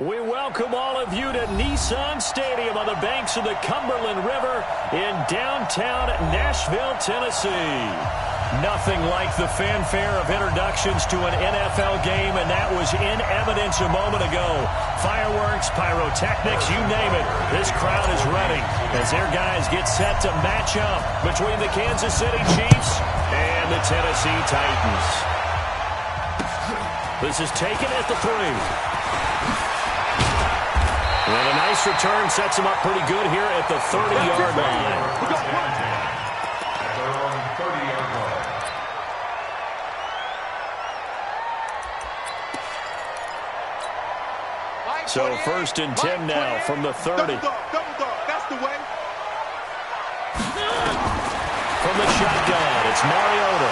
We welcome all of you to Nissan Stadium on the banks of the Cumberland River in downtown Nashville, Tennessee. Nothing like the fanfare of introductions to an NFL game, and that was in evidence a moment ago. Fireworks, pyrotechnics, you name it. This crowd is ready as their guys get set to match up between the Kansas City Chiefs and the Tennessee Titans. This is taken at the 3. And a nice return sets him up pretty good here at the 30-yard line. So 1st and 10 now from the 30. Double dog, that's the way. From the shotgun, it's Mariota.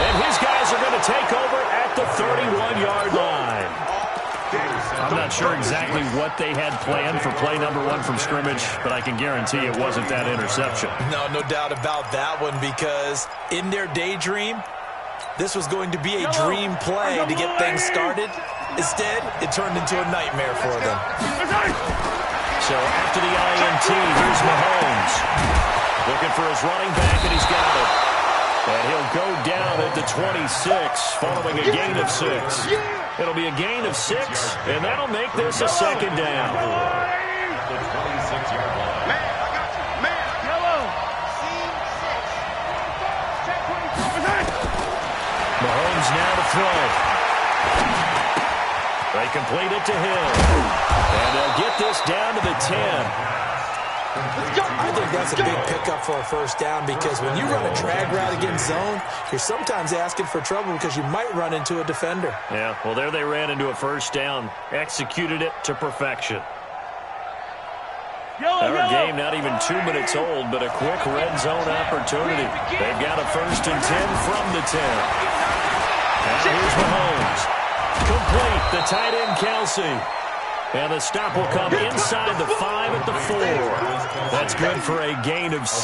And his guys are going to take over at the 31-yard line. I'm not sure exactly what they had planned for play number 1 from scrimmage, but I can guarantee it wasn't that interception. No doubt about that one, because in their daydream, this was going to be a dream play to get things started. Instead, it turned into a nightmare for them. So after the INT, here's Mahomes. Looking for his running back, and he's got it. And he'll go down at the 26, following a gain of 6. It'll be a gain of 6, and that'll make this a 2nd down. The 26-yard line. Man, I got you. Man, yellow. Scene 6. Mahomes now to throw. They complete it to him. And they'll get this down to the 10. I think that's a big pickup for a 1st down, because when you run a drag route against zone, you're sometimes asking for trouble because you might run into a defender. Yeah, well, there they ran into a 1st down. Executed it to perfection. Our game not even 2 minutes old, but a quick red zone opportunity. They've got a 1st and 10 from the 10. Now here's Mahomes. Complete, the tight end Kelsey. And the stop will come inside the 5 at the 4. That's good for a gain of 6,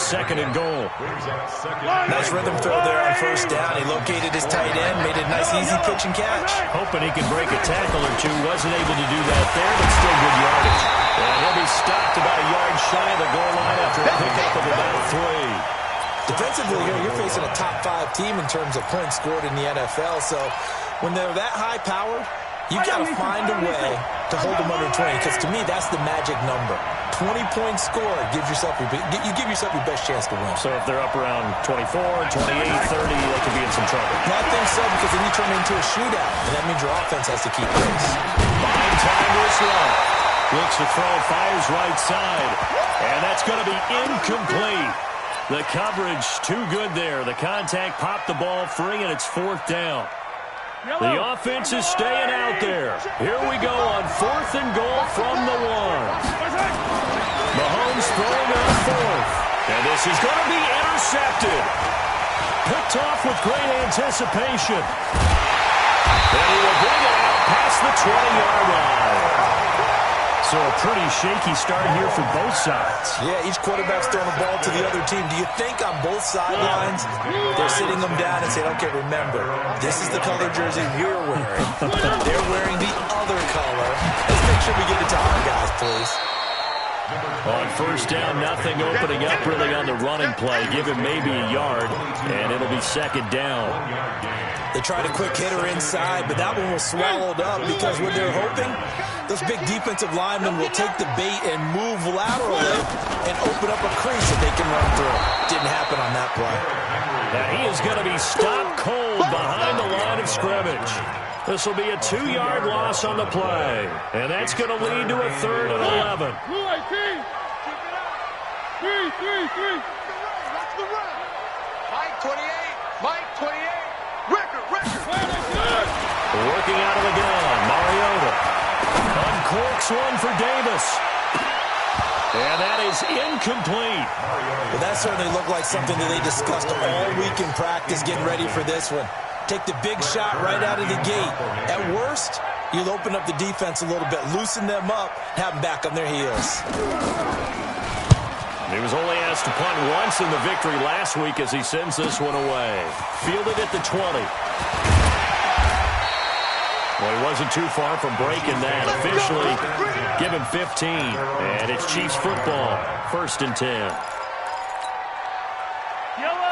2nd and goal. Nice rhythm throw there on 1st down. He located his tight end, made a nice easy pitch and catch. Hoping he could break a tackle or two. Wasn't able to do that there, but still good yardage. And he'll be stopped about a yard shy of the goal line after a pickup of about 3. Defensively here, you're facing a top 5 team in terms of points scored in the NFL. So when they're that high powered, you've got to find a way to hold them under 20, because to me, that's the magic number. 20 points scored gives yourself you give yourself your best chance to win. So if they're up around 24, 28, 30, they could be in some trouble. I think so, because then you turn into a shootout, and that means your offense has to keep pace. Buying time to his right. Looks to throw, fires right side. And that's going to be incomplete. The coverage too good there. The contact popped the ball free, and it's 4th down. The offense is staying out there. Here we go on 4th and goal from the 1. Mahomes throwing on 4th. And this is going to be intercepted. Picked off with great anticipation. And he will bring it out past the 20-yard line. So a pretty shaky start here for both sides. Yeah, each quarterback's throwing a ball to the other team. Do you think on both sidelines they're sitting them down and saying, okay, remember, this is the color jersey we're wearing. They're wearing the other color. Let's make sure we get it to our guys, please. On 1st down, nothing opening up really on the running play. Give him maybe a yard, and it'll be 2nd down. They tried a quick hitter inside, but that one was swallowed up, because what they're hoping, those big defensive linemen will take the bait and move laterally and open up a crease that they can run through. Didn't happen on that play. Now he is going to be stopped cold behind the line of scrimmage. This will be a 2-yard loss on the play, and that's going to lead to a 3rd and 11. Three. Watch the run. Mike 28. Mike 28. Record. Working out of the gun, Mariota. Uncorks one for Davis. And that is incomplete. Well, that certainly looked like something that they discussed all week in practice, getting ready for this one. Take the big shot right out of the gate. At worst, you'll open up the defense a little bit, loosen them up, have them back on their heels. He was only asked to punt once in the victory last week as he sends this one away. Fielded at the 20. Well, he wasn't too far from breaking that. Officially, give him 15. And it's Chiefs football, 1st and 10.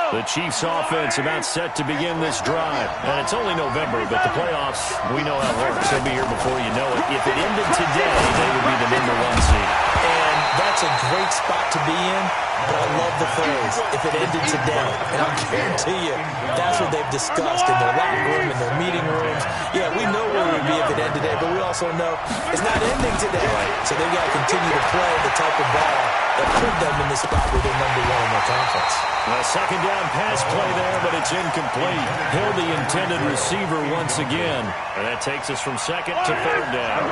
The Chiefs offense about set to begin this drive. And it's only November, but the playoffs, we know how it works. They'll be here before you know it. If it ended today, they would be the #1 seed. And that's a great spot to be in, but I love the phrase, if it ended today. And I'll guarantee you, that's what they've discussed in their locker room, in their meeting rooms. Yeah, we know where we'd be if it ended today, but we also know it's not ending today. So they've got to continue to play the type of ball that put them in the spot where they're #1 in their conference. A second down pass play there, but it's incomplete. Hill, the intended receiver once again. And that takes us from 2nd to 3rd down.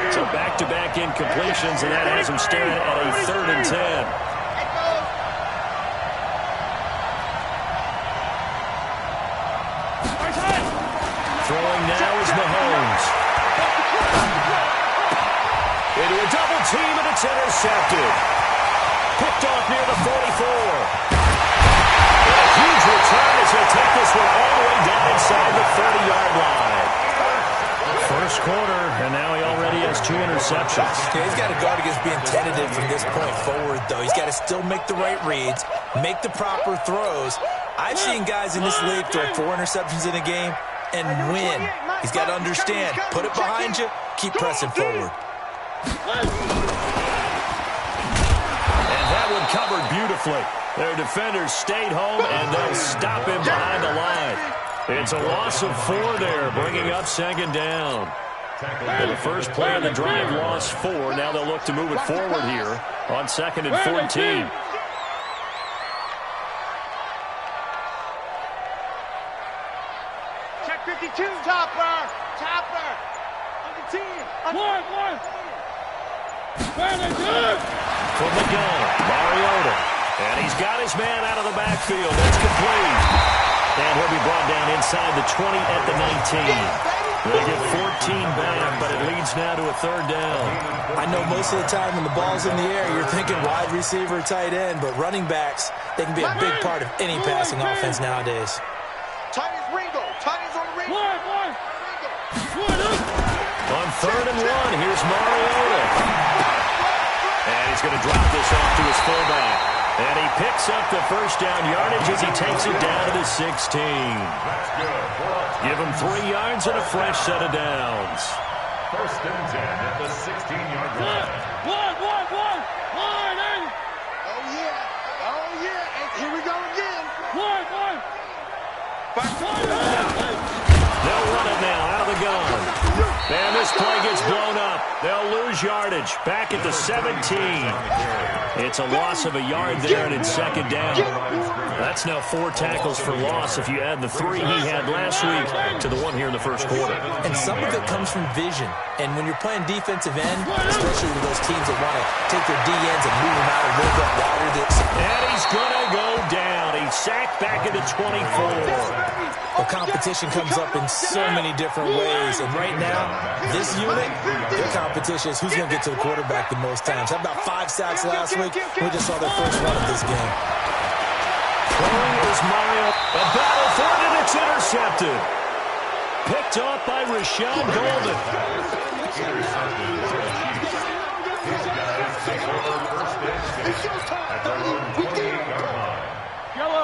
So back-to-back incompletions, and that has him staring at a 3rd and 10. Throwing now is Mahomes. Into a double team, and it's intercepted. Picked off near the 44. Huge return as he'll take this one all the way down inside the 30-yard line. First quarter, and now he already has 2 interceptions. Yeah, he's got to guard against being tentative from this point forward, though. He's got to still make the right reads, make the proper throws. I've seen guys in this league throw 4 interceptions in a game and win. He's got to understand, put it behind you, keep pressing forward. And that one covered beautifully. Their defenders stayed home, and they'll stop him behind the line. It's a loss of 4 there, bringing up 2nd down. And the first play of the drive lost 4. Now they'll look to move it forward here on 2nd and 14. Check 52. Topper. On the team. One. From the gun, Mariota. And he's got his man out of the backfield. That's complete. And he'll be brought down inside the 20 at the 19. They get 14 back, but it leads now to a 3rd down. I know most of the time when the ball's in the air, you're thinking wide receiver, tight end, but running backs, they can be a big part of any passing offense nowadays. Tight is Ringo. Tight is on Ringo. On 3rd and 1, here's Mariota. And he's going to drop this off to his fullback. And he picks up the first down yardage as he takes it down to the 16. Give him 3 yards and a fresh set of downs. 1st and 10 at the 16-yard line. One. Oh, yeah. And here we go again. One. They'll run it now out of the gun. And this play gets blown up. They'll lose yardage. Back at the 17. It's a loss of a yard there, and it's 2nd down. That's now 4 tackles for loss if you add the 3 he had last week to the 1 here in the first quarter. And some of it comes from vision. And when you're playing defensive end, especially with those teams that want to take their DNs and move them out a little bit wider. And he's going to go down. He's sacked back at the 24. Well, competition comes up in so many different ways. And right now, this unit, their competition is who's going to get to the quarterback the most times. How about 5 sacks last week? We just saw their first run of this game. Throwing is Mario. A battle for it, and it's intercepted. Picked off by Rashad Golden.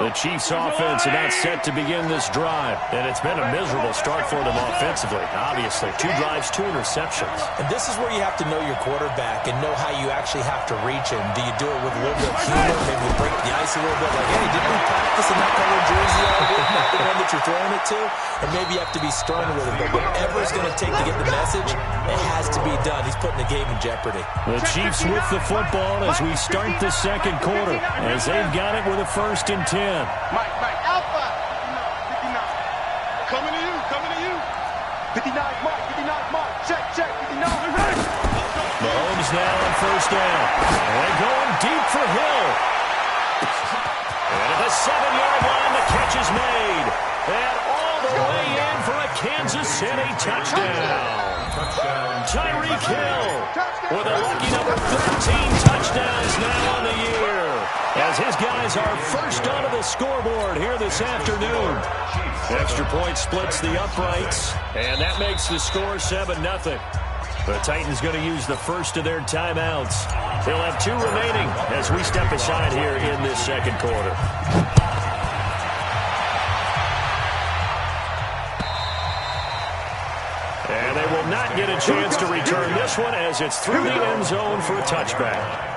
The Chiefs offense about set to begin this drive, and it's been a miserable start for them offensively. Obviously, 2 drives, 2 interceptions. And this is where you have to know your quarterback and know how you actually have to reach him. Do you do it with a little bit of humor, maybe break the ice a little bit, like, hey, didn't we practice in that colored jersey all week, not the one that you're throwing it to? And maybe you have to be stern with him, but whatever it's going to take to get the message, it has to be done. He's putting the game in jeopardy. The Chiefs with the football as we start the second quarter, as they've got it with a 1st and 10. Mike, Alpha. 59. Coming to you. 59, Mike. Check, 59. Mahomes now on 1st down. And going deep for Hill. And at the 7-yard line, the catch is made. And all the way in for a Kansas City touchdown. Tyreek Hill with a lucky number 13 touchdowns now on the year, as his guys has our first onto the scoreboard here this afternoon. Extra point splits the uprights, and that makes the score 7-0. The Titans going to use the first of their timeouts. They'll have 2 remaining as we step aside here in this second quarter. And they will not get a chance to return this one as it's through the end zone for a touchback.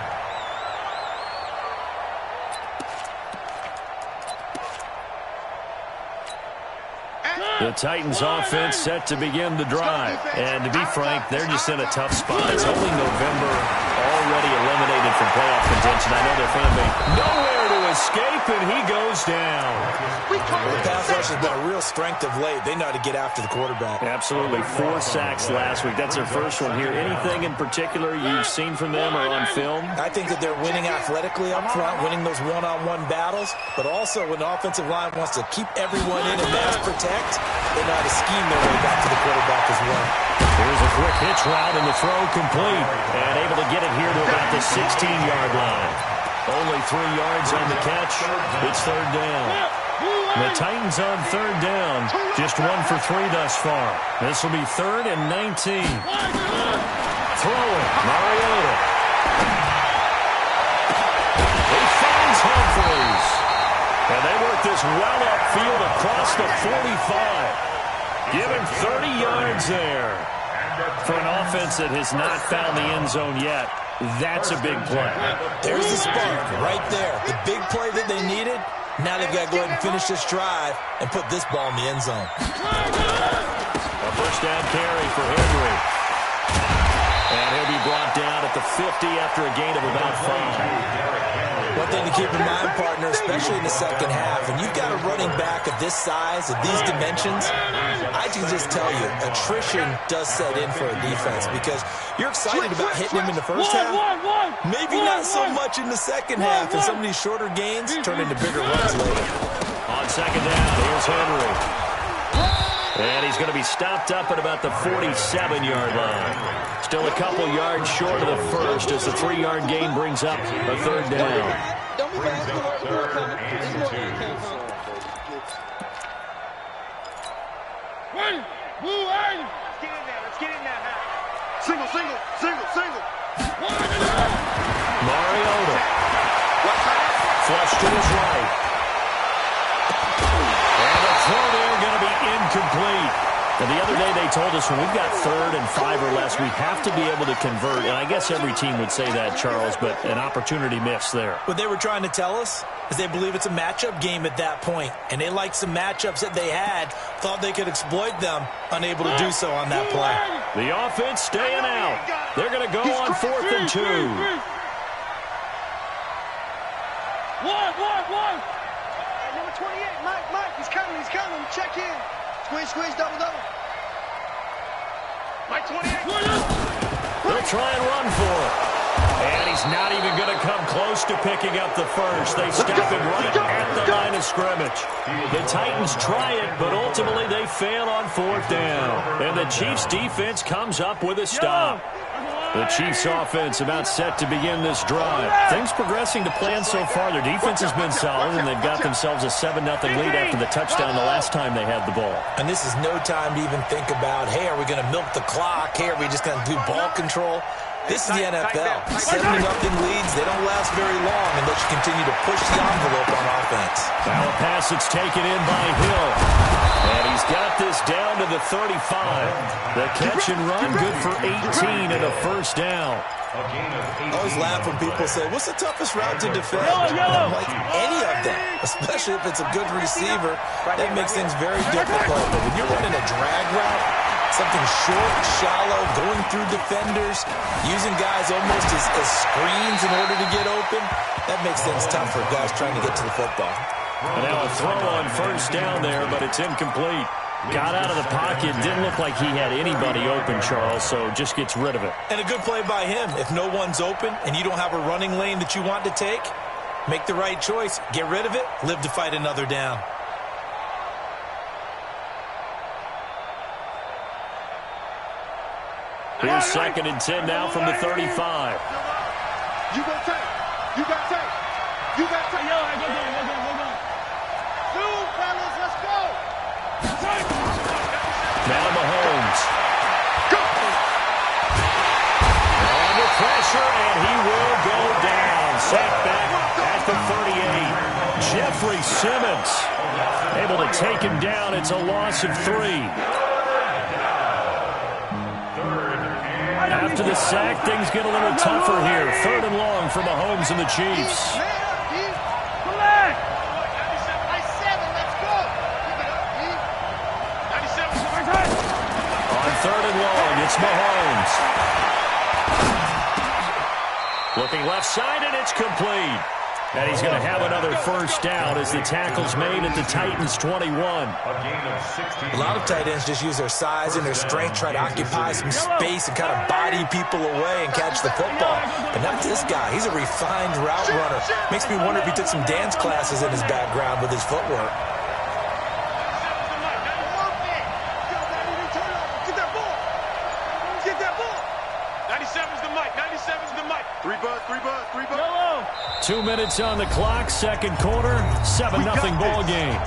The Titans offense set to begin the drive. And to be frank, they're just in a tough spot. It's only November, already eliminated from playoff contention. I know their fan base nowhere to escape, and he goes down. The pass rush has been a real strength of late. They know how to get after the quarterback. Absolutely. 4 sacks last week. That's their first one here. Anything in particular you've seen from them or on film? I think that they're winning athletically up front, winning those one-on-one battles, but also when the offensive line wants to keep everyone in and mass protect, they know how to scheme their way back to the quarterback as well. Here's a quick hitch route, and the throw complete. And able to get it here to about the 16-yard line. Only 3 yards on the catch. It's third down. The Titans on third down. Just 1 for 3 thus far. This will be 3rd and 19. Throwing. Mariota. He finds Humphries. And they work this well upfield across the 45. Give him 30 yards there. For an offense that has not found the end zone yet, that's a big play. There's the spark right there. The big play that they needed. Now they've got to go ahead and finish this drive and put this ball in the end zone. A first down carry for Henry. And he'll be brought down at the 50 after a gain of about 5. One thing to keep in mind, partner, especially in the second half, and you've got a running back of this size, of these dimensions, I can just tell you, attrition does set in for a defense because you're excited about hitting him in the first half. Maybe not so much in the second half, and some of these shorter gains turn into bigger runs later. On second down, here's Henry. And he's going to be stopped up at about the 47-yard line. Still a couple yards short of the first as the 3-yard gain brings up a third down. Let's get in there. Single. Mariota. Flush to his right. And the throw there going to be incomplete. And the other day they told us when we've got 3rd and 5 or less, we have to be able to convert. And I guess every team would say that, Charles, but an opportunity missed there. What they were trying to tell us is they believe it's a matchup game at that point. And they liked some matchups that they had, thought they could exploit them, unable to do so on that play. The offense staying out. They're going to go on 4th and 2. One. Number 28, Mike, he's coming. Check in. Squeeze, double. Mike 28. They'll try and run for it. And he's not even going to come close to picking up the first. They stop him right at the line of scrimmage. The Titans try it, but ultimately they fail on 4th down. And the Chiefs' defense comes up with a stop. The Chiefs offense about set to begin this drive. Things progressing to plan so far. Their defense has been solid, and they've got themselves a 7-0 lead after the touchdown the last time they had the ball. And this is no time to even think about, hey, are we going to milk the clock? Hey, are we just going to do ball control? This is the NFL. 7-0 leads, they don't last very long unless you continue to push the envelope on offense. Now a pass that's taken in by Hill. And he's got this down to the 35. The catch and run good for 18 and a first down. I always laugh when people say, what's the toughest route to defend? And I'm like, any of them, especially if it's a good receiver. That makes things very difficult. But when you're running a drag route, something short, shallow, going through defenders, using guys almost as screens in order to get open, that makes things tough for guys trying to get to the football. And now a throw on first down there, but it's incomplete. Got out of the pocket. Didn't look like he had anybody open, Charles, so just gets rid of it. And a good play by him. If no one's open and you don't have a running lane that you want to take, make the right choice. Get rid of it. Live to fight another down. Here's 2nd and 10 now from the 35. You got take. You got to go. Two, fellas, let's go. Now Mahomes. Under pressure, and he will go down. Sacked back at the 38. Jeffrey Simmons able to take him down. It's a loss of 3. After the sack, things get a little tougher here. 3rd and long for Mahomes and the Chiefs. On 3rd and long, it's Mahomes. Looking left side, and it's complete. And he's going to have another first down as the tackle's made at the Titans' 21. A lot of tight ends just use their size and their strength, try to occupy some space and kind of body people away and catch the football. But not this guy. He's a refined route runner. Makes me wonder if he took some dance classes in his background with his footwork. Get that ball. 97's the mic. 97's the mic. 3 bud. 2 minutes on the clock, second quarter, 7-0 ball game.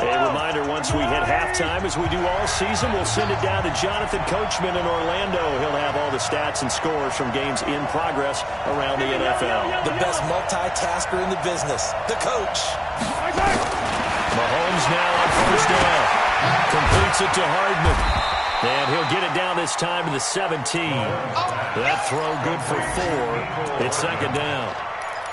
A reminder, once we hit halftime, as we do all season, we'll send it down to Jonathan Coachman in Orlando. He'll have all the stats and scores from games in progress around the NFL. The best multitasker in the business, the coach. Mahomes now on first down. Completes it to Hardman. And he'll get it down this time to the 17. That throw good for 4. It's second down.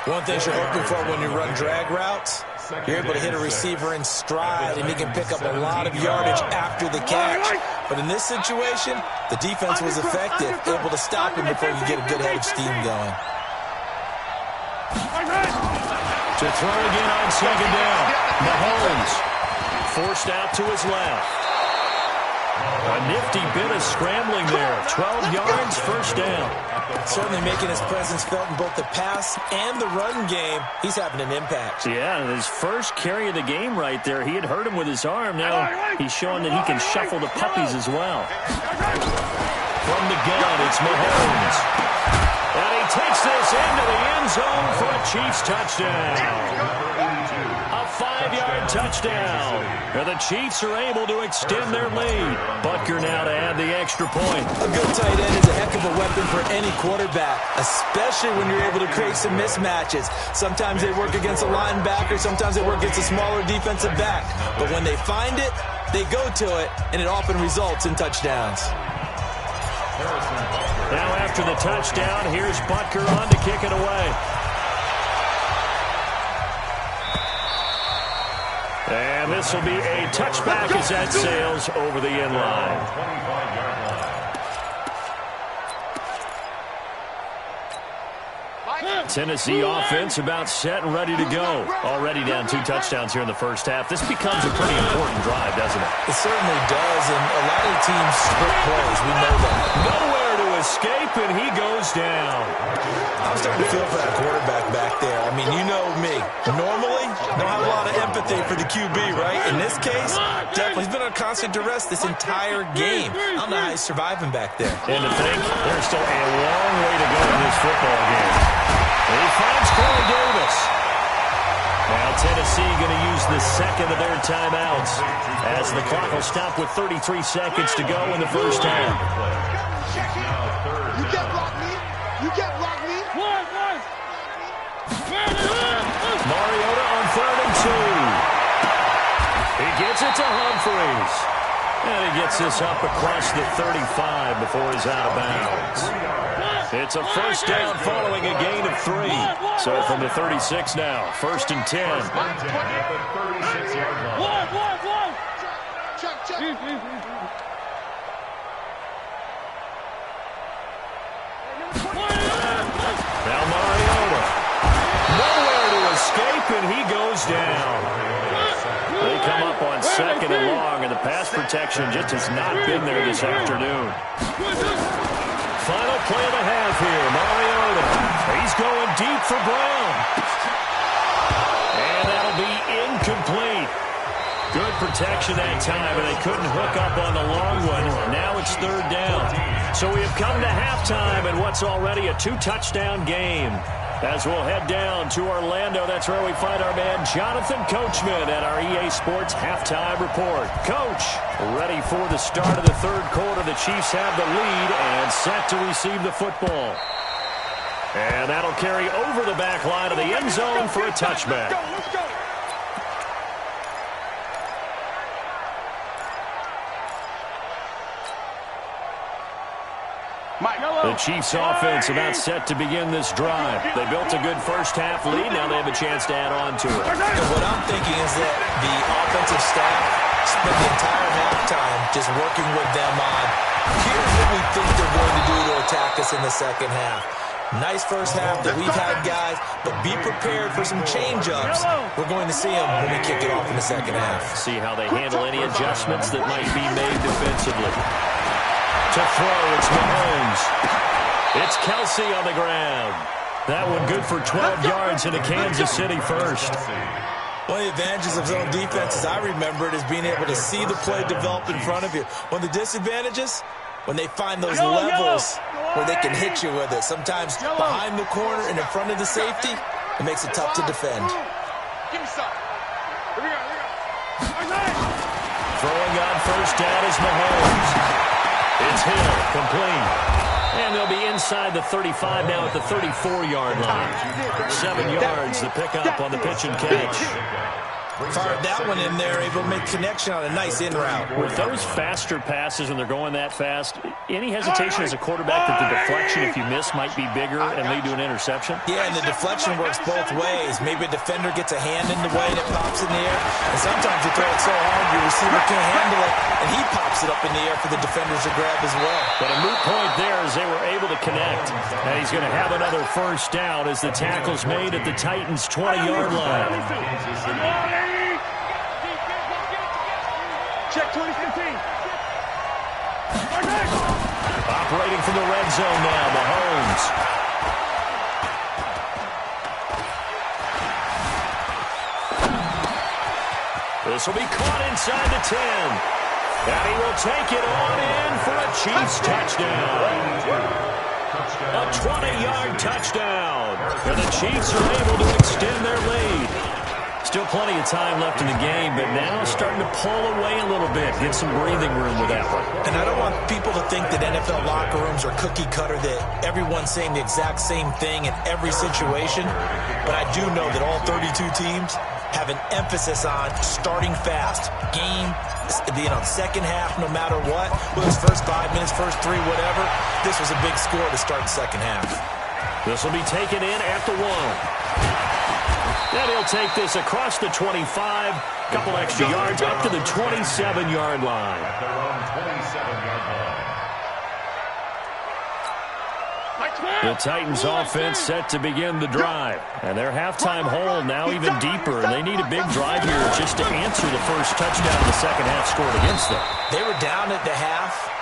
One thing you're hoping for when you run drag routes, you're able to hit a receiver in stride, and he can pick up a lot of yardage after the catch. But in this situation, the defense was effective, able to stop him before you get a good head of steam going. To throw again on second down. Mahomes forced out to his left. A nifty bit of scrambling there. 12 yards, first down. Certainly making his presence felt in both the pass and the run game. He's having an impact. Yeah, his first carry of the game right there. He had hurt him with his arm. Now he's showing that he can shuffle the puppies as well. From the gun, it's Mahomes. And he takes this into the end zone for a Chiefs touchdown. A 5-yard touchdown. And the Chiefs are able to extend their lead. Butker now to add the extra point. A good tight end is a heck of a weapon for any quarterback, especially when you're able to create some mismatches. Sometimes they work against a linebacker, sometimes they work against a smaller defensive back. But when they find it, they go to it, and it often results in touchdowns. Now after the touchdown, here's Butker on to kick it away. And this will be a touchback as that sails over the end line. Tennessee offense about set and ready to go. Already down 2 touchdowns here in the first half. This becomes a pretty important drive, doesn't it? It certainly does, and a lot of teams split plays. We know that. Nowhere to escape, and he goes down. I'm starting to feel for that quarterback back there. I mean, you know me. Normally, don't have a lot of empathy for the QB, right? In this case, definitely. He's been on constant duress this entire game. I don't know how he's surviving back there. And to think, there's still a long way to go in this football game. And he finds Corey Davis. Now Tennessee going to use the second of their timeouts as the clock will stop with 33 seconds to go in the first half. You can't block me. You can't block me. Mariota on 3rd and 2. He gets it to Humphries. And he gets this up across the 35 before he's out of bounds. It's a first down following a gain of 3. So from the 36 now, 1st and 10. Now Mariota. Nowhere to escape, and he goes down. They come up on 2nd and long, and the pass protection just has not been there this afternoon. Final play of the half here, Mariota. He's going deep for Brown. And that'll be incomplete. protection that time, and they couldn't hook up on the long one. Now it's third down. So we have come to halftime in what's already a 2-touchdown game. As we'll head down to Orlando, that's where we find our man Jonathan Coachman at our EA Sports Halftime Report. Coach, ready for the start of the third quarter. The Chiefs have the lead and set to receive the football. And that'll carry over the back line of the end zone for a touchback. Let's go. The Chiefs offense about set to begin this drive. They built a good first half lead. Now they have a chance to add on to it. And what I'm thinking is that the offensive staff spent the entire halftime just working with them on, here's what we think they're going to do to attack us in the second half. Nice first half that we've had, guys, but be prepared for some change-ups. We're going to see them when we kick it off in the second half. See how they handle any adjustments that might be made defensively. To throw, it's Mahomes. It's Kelsey on the ground. That one good for 12 yards into Kansas City first. One of the advantages of zone defense, as I remember it, is being able to see the play develop in front of you. One of the disadvantages, when they find those levels where they can hit you with it. Sometimes behind the corner and in front of the safety, it makes it tough to defend. Give me some. Here we go. Throwing on first down is Mahomes. It's Hill, complete. And they'll be inside the 35 now at the 34-yard line. 7 yards, the pickup on the pitch and catch. Fired that one in there, able to make connection on a nice in route. With those faster passes when they're going that fast, any hesitation as a quarterback that the deflection, if you miss, might be bigger and lead to an interception? Yeah, and the deflection works both ways. Maybe a defender gets a hand in the way and it pops in the air. And sometimes you throw it so hard your receiver can't handle it, and he pops it up in the air for the defenders to grab as well. But a moot point there as they were able to connect. And he's going to have another first down as the tackle's made at the Titans' 20-yard line. Check 2015. Operating from the red zone now, Mahomes. This will be caught inside the 10. And he will take it on in for a Chiefs touchdown. A 20-yard touchdown. And the Chiefs are able to extend their lead. Still plenty of time left in the game, but now starting to pull away a little bit. Get some breathing room with that one. And I don't want people to think that NFL locker rooms are cookie cutter, that everyone's saying the exact same thing in every situation. But I do know that all 32 teams have an emphasis on starting fast. Game, second half, no matter what. Whether it's first 5 minutes, first 3, whatever. This was a big score to start the second half. This will be taken in at the 1. And he'll take this across the 25, couple extra yards up to the 27-yard line. The Titans offense set to begin the drive. And their halftime hole now even deeper. And they need a big drive here just to answer the first touchdown the second half scored against them. They were down at the half.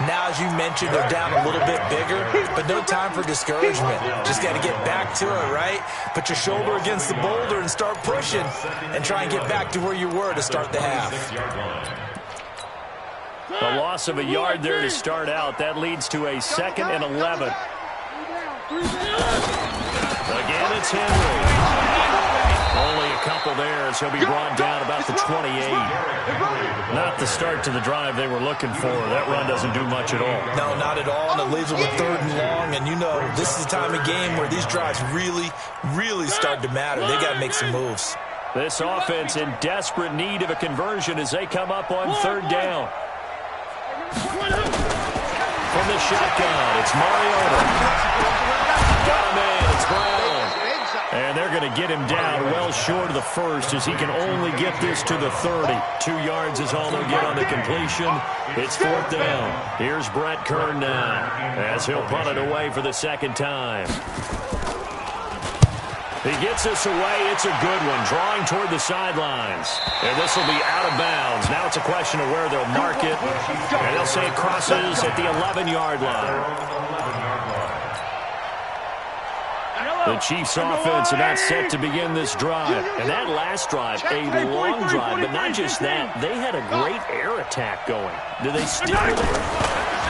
Now, as you mentioned, they're down a little bit bigger, but no time for discouragement. Just got to get back to it, right? Put your shoulder against the boulder and start pushing and try and get back to where you were to start the half. A loss of a yard there to start out. That leads to a 2nd and 11. Again, it's Henry. Only a couple there as he'll be brought down about the 28. Not the start to the drive they were looking for. That run doesn't do much at all. No, not at all, and it leaves them with 3rd and long. And you know, this is the time of game where these drives really start to matter. They got to make some moves. This offense in desperate need of a conversion as they come up on 3rd down. From the shotgun, it's Mariota. Got him in, it's Brown. And they're going to get him down well short of the first as he can only get this to the 30. 2 yards is all they'll get on the completion. It's 4th down. Here's Brett Kern now as he'll punt it away for the second time. He gets this away. It's a good one, drawing toward the sidelines. And this will be out of bounds. Now it's a question of where they'll mark it. And they'll say it crosses at the 11-yard line. The Chiefs offense about set to begin this drive. And that last drive, a long drive, but not just that. They had a great air attack going. Do they still there?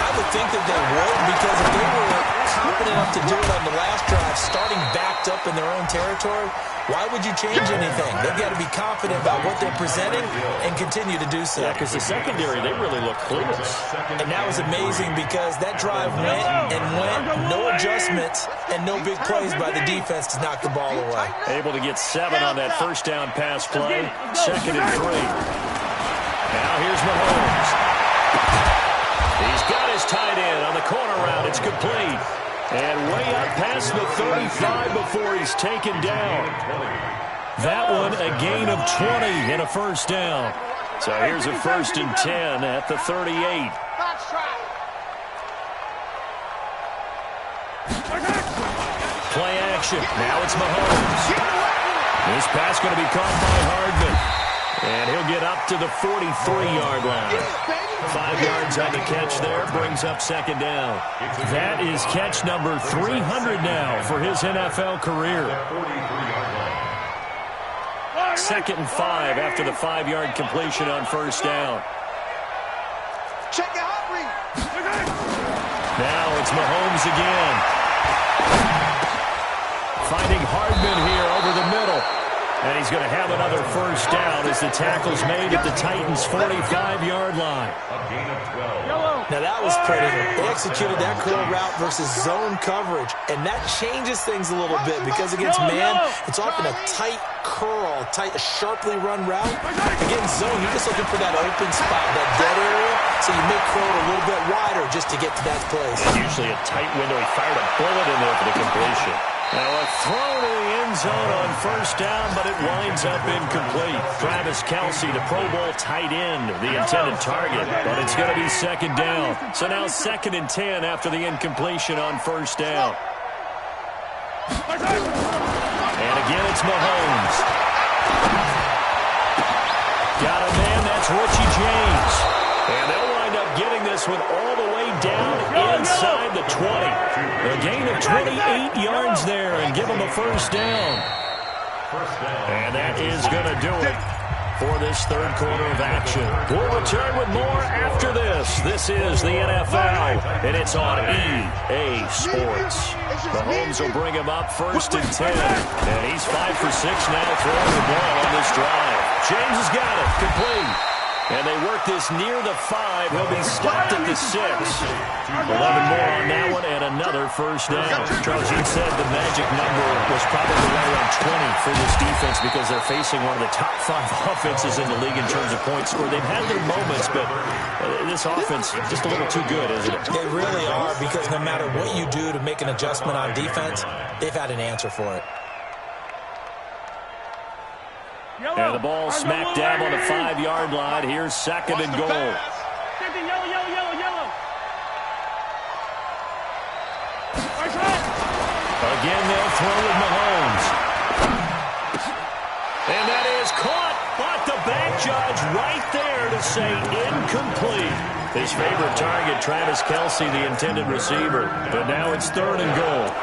I would think that they would, because if they were confident enough to do it on the last drive, starting backed up in their own territory, why would you change anything? They've got to be confident about what they're presenting and continue to do so. Yeah, because the secondary, they really look clueless. And that was amazing because that drive went and went, no adjustments and no big plays by the defense to knock the ball away. Able to get 7 on that first down pass play. 2nd and 3. Now here's Mahomes. He's got his tight end on the corner route. It's complete. And way up past the 35 before he's taken down. That one a gain of 20 and a first down. So here's a 1st and 10 at the 38. Play action. Now it's Mahomes. This pass going to be caught by Hardman. And he'll get up to the 43-yard line. 5 yards on the catch there, brings up 2nd down. That is catch number 300 now for his NFL career. 2nd and 5 after the 5-yard completion on first down. Check the hot read. Now it's Mahomes again. Finding Hardman here over the middle. And he's going to have another first down as the tackle's made at the Titans' 45-yard line. Now that was pretty. They executed that curl route versus zone coverage, and that changes things a little bit because against man, it's often a tight curl, a sharply run route. Against zone, you're just looking for that open spot, that dead area, so you make curl a little bit wider just to get to that place. Usually a tight window. He fired a bullet in there for the completion. Now a throw to the end zone on first down, but it winds up incomplete. Travis Kelce, the Pro Bowl tight end, the intended target, but it's going to be 2nd down. So now 2nd and 10 after the incompletion on first down. And again, it's Mahomes. Got a man, that's Richie James. And they'll wind up getting this one all the way down inside the 20. A gain of 28 yards there and give them a first down. And that is going to do it for this 3rd quarter of action. We'll return with more after this. This is the NFL, and it's on EA Sports. Mahomes will bring him up 1st and 10. And he's 5 for 6 now throwing the ball on this drive. James has got it, complete. And they work this near the 5. He'll be stopped at the 6. 11 more on that one and another first down. Charles, you said the magic number was probably right around 20 for this defense because they're facing one of the top 5 offenses in the league in terms of points scored. They've had their moments, but this offense just a little too good, isn't it? They really are, because no matter what you do to make an adjustment on defense, they've had an answer for it. And the ball smack dab on the 5-yard line. Here's 2nd and goal. Yellow. Again, they'll throw with Mahomes. And that is caught, but the back judge right there to say incomplete. His favorite target, Travis Kelce, the intended receiver. But now it's 3rd and goal.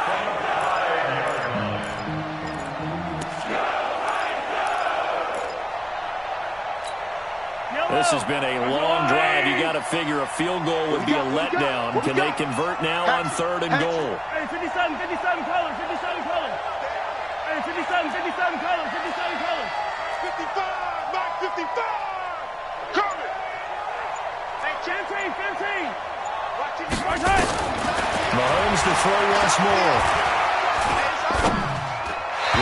This has been a long drive. You got to figure a field goal would be a letdown. Can they convert now on 3rd and goal? Hey, 57 colors, 57 colors. Hey, 57 colors, 57 colors. 55, Mike, 55. Coming. Hey, 15. Watch it. Mahomes to throw once more.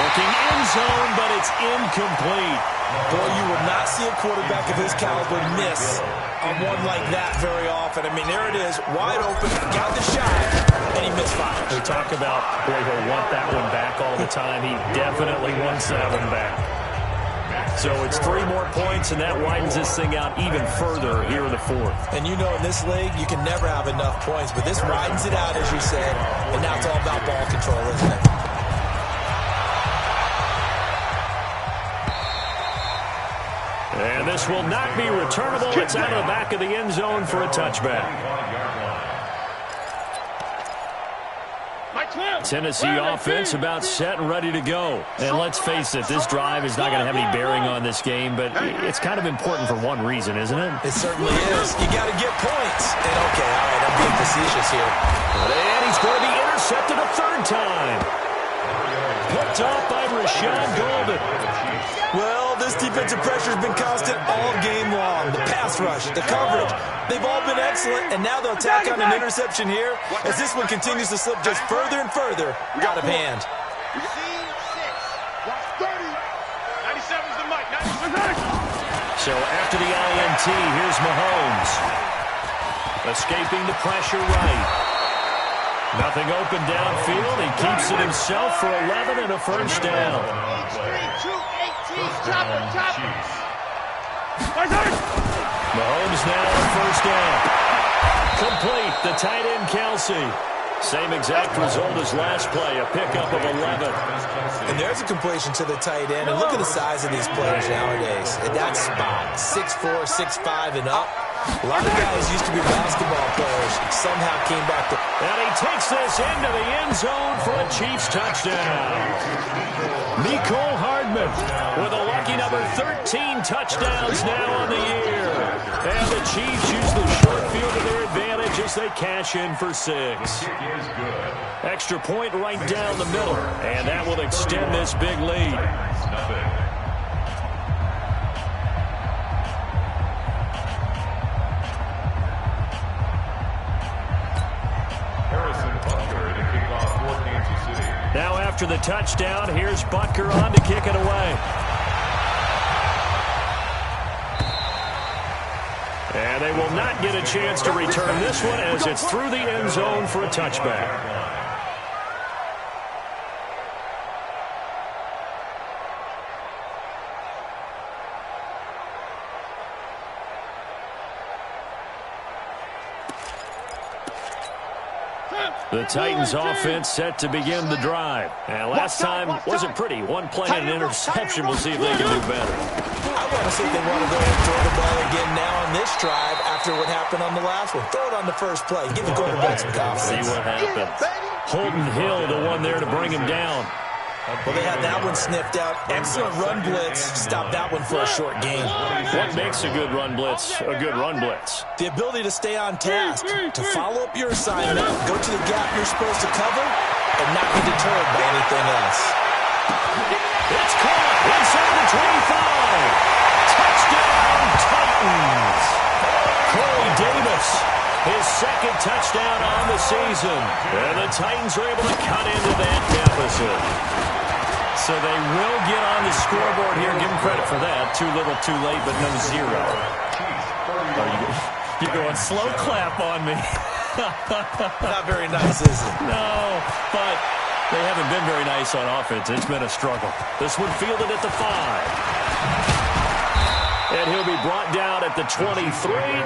Looking in zone, but it's incomplete. Boy, you would not see a quarterback of his caliber miss on one like that very often. I mean, there it is, wide open, got the shot, and he misfired. We talk about, boy, he'll want that one back all the time. He definitely wants that one back. So it's 3 more points, and that widens this thing out even further here in the 4th. And you know, in this league, you can never have enough points, but this widens it out, as you said, and now it's all about ball control, isn't it? And this will not be returnable. It's out of the back of the end zone for a touchback. Tennessee offense about set and ready to go. And let's face it, this drive is not going to have any bearing on this game, but it's kind of important for one reason, isn't it? It certainly is. You got to get points. And okay, all right, I'm being facetious here. And he's going to be intercepted a third time. Picked off by Rashad Golden. Well, this defensive pressure has been constant all game long. The pass rush, the coverage, they've all been excellent, and now they'll tack on an interception here as this one continues to slip just further and further out of hand. Receive 6. Watch 30. 97's the mic. 97. So after the INT, here's Mahomes. Escaping the pressure right. Nothing open downfield. He keeps it himself for 11 and a first down. 2-18. Chopper. Mahomes now on first down. Complete. The tight end, Kelsey. Same exact result as last play, a pickup of 11. And there's a completion to the tight end. And look at the size of these players nowadays. At that spot, 6'4", 6'5", and up. A lot of guys used to be basketball players, somehow came back to... And he takes this into the end zone for a Chiefs touchdown. Mecole Hardman with a lucky number 13 touchdowns now on the year. And the Chiefs use the short field to their advantage as they cash in for 6. Extra point right down the middle, and that will extend this big lead. Now after the touchdown, here's Butker on to kick it away. And they will not get a chance to return this one as it's through the end zone for a touchback. The Titans offense set to begin the drive. And last time wasn't pretty. One play and an interception. We'll see if they can do better. I want to see if they want to go ahead and throw the ball again now on this drive after what happened on the last one. Throw it on the first play. Give the quarterback some confidence. See what happens. Holton Hill, the one there to bring him down. Well, they had that one sniffed out. Excellent run blitz. Stop that one for a short gain. What makes a good run blitz a good run blitz? The ability to stay on task, to follow up your assignment, go to the gap you're supposed to cover, and not be deterred by anything else. It's caught inside the 25. Touchdown, Titans. Corey Davis, his second touchdown on the season. And the Titans are able to cut into that deficit. So they will get on the scoreboard here. Give them credit for that. Too little, too late, but no 0. You're going slow clap on me. Not very nice, is it? No, but they haven't been very nice on offense. It's been a struggle. This one fielded at the 5. And he'll be brought down at the 23,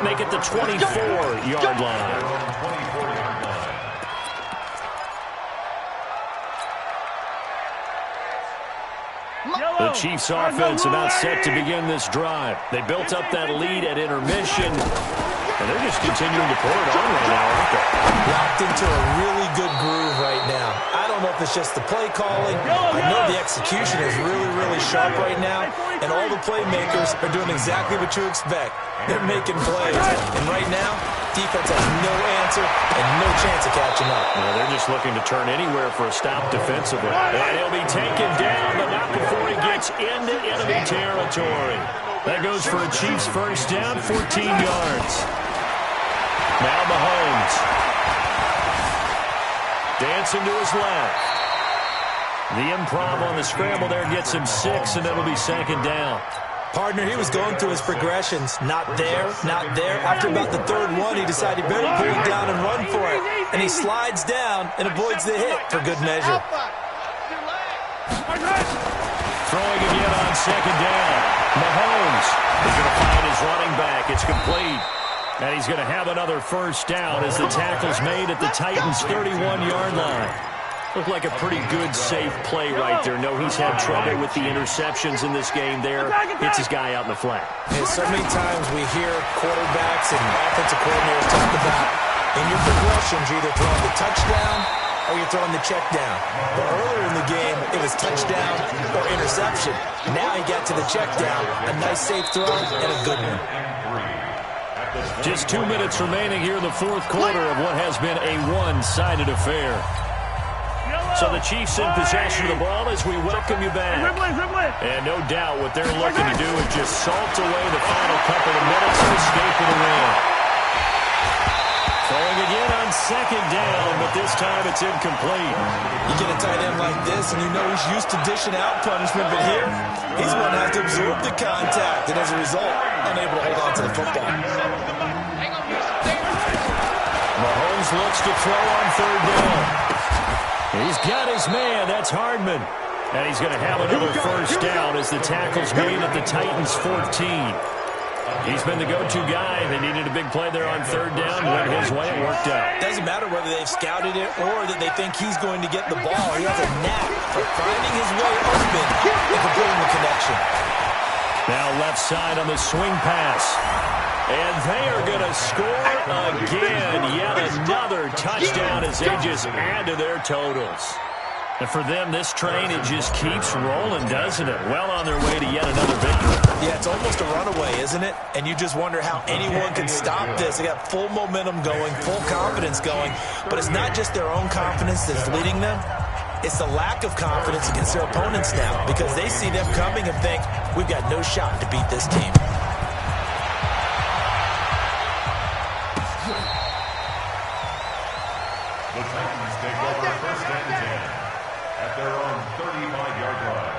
make it the 24-yard line. The Chiefs offense about set to begin this drive. They built up that lead at intermission, and they're just continuing to pour it on right now, aren't they? Locked into a really good groove right now. I don't know if it's just the play calling. I know the execution is really, really sharp right now, and all the playmakers are doing exactly what you expect. They're making plays, and right now, defense has no answer and no chance of catching up. Well, they're just looking to turn anywhere for a stop defensively. And he'll be taken down, but not before he gets into enemy territory. That goes for a Chiefs first down, 14 yards. Now Mahomes. Dancing to his left. The improv on the scramble there gets him 6, and it'll be second down. Partner, he was going through his progressions. Not there, not there. After about the third one, he decided he better pull it down and run for it. And he slides down and avoids the hit for good measure. Throwing again on second down. Mahomes is going to find his running back. It's complete. And he's going to have another first down as the tackle's made at the Titans' 31-yard line. Looked like a pretty good, safe play right there. No, he's had trouble with the interceptions in this game there. Hits his guy out in the flat. And so many times we hear quarterbacks and offensive coordinators talk about in your progressions, you're either throwing the touchdown or you're throwing the check down. But earlier in the game, it was touchdown or interception. Now he got to the check down, a nice safe throw, and a good one. Just 2 minutes remaining here in the fourth quarter of what has been a one-sided affair. So the Chiefs in possession of the ball as we welcome you back. And no doubt what they're looking to do is just salt away the final couple of minutes and escape with a win. Throwing again on second down, but this time it's incomplete. You get a tight end like this, and you know he's used to dishing out punishment, but here, he's going to have to absorb the contact, and as a result, unable to hold on to the football. Mahomes looks to throw on third down. He's got his man. That's Hardman. And he's going to have another first down as the tackle's made at the Titans' 14. He's been the go-to guy. They needed a big play there on third down. Went his way. It worked out. Doesn't matter whether they've scouted it or that they think he's going to get the ball. He has a knack for finding his way open and completing the connection. Now left side on the swing pass. And they are going to score again. Yet another touchdown as they just add to their totals. And for them, this train, it just keeps rolling, doesn't it? Well on their way to yet another victory. Yeah, it's almost a runaway, isn't it? And you just wonder how anyone can stop this. They got full momentum going, full confidence going. But it's not just their own confidence that's leading them. It's the lack of confidence against their opponents now because they see them coming and think, we've got no shot to beat this team. The Titans take over first and 10 at their own 35-yard line.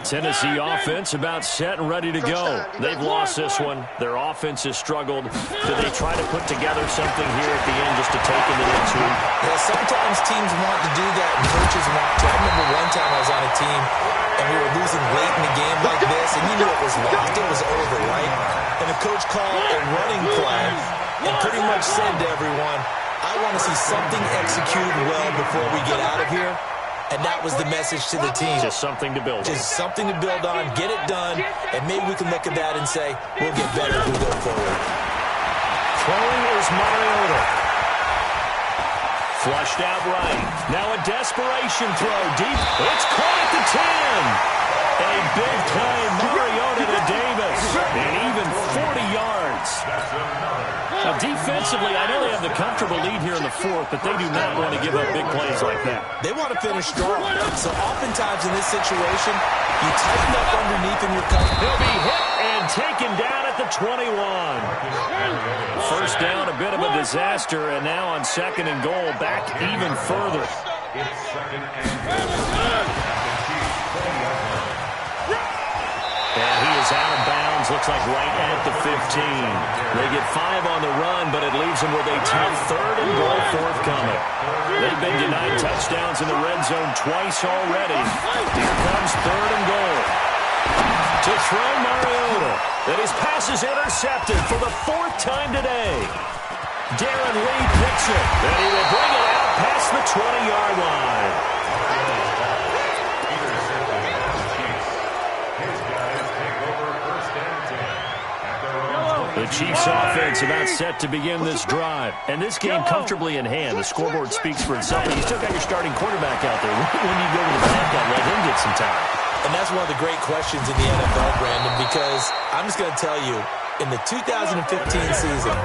Tennessee offense about set and ready to go. They've lost this one. Their offense has struggled. Do they try to put together something here at the end just to take into the next week? Yeah, sometimes teams want to do that and coaches want to. I remember one time I was on a team and we were losing late in the game like this and you knew it was lost. It was over, right? And the coach called a running play and pretty much said to everyone, I want to see something executed well before we get out of here. And that was the message to the team. Just something to build on. Just something to build on, get it done, and maybe we can look at that and say, we'll get better as we go forward. Throwing is Mariota. Flushed out right. Now a desperation throw deep. It's caught at the 10. A big play, Mariota to Davis. And even 40 yards. Now, defensively, I know they have the comfortable lead here in the fourth, but they do not want to give up big plays like that. They want to finish strong. So oftentimes in this situation, you tighten up underneath in your cover. He'll be hit and taken down at the 21. First down, a bit of a disaster, and now on second and goal, back even further. It's second and goal. And he is out of bounds, looks like right at the 15. They get 5 on the run, but it leaves them with a tough third and goal forthcoming. They've been denied touchdowns in the red zone twice already. Here comes third and goal. To throw Mariota. And his pass is intercepted for the 4th time today. Darren Lee picks it, and he will bring it out past the 20-yard line. The Chiefs offense about set to begin this drive. And this game comfortably in hand. The scoreboard speaks for itself, but you still got your starting quarterback out there. When you go to the backup, let him get some time. And that's one of the great questions in the NFL, Brandon, because I'm just going to tell you, in the 2015 season,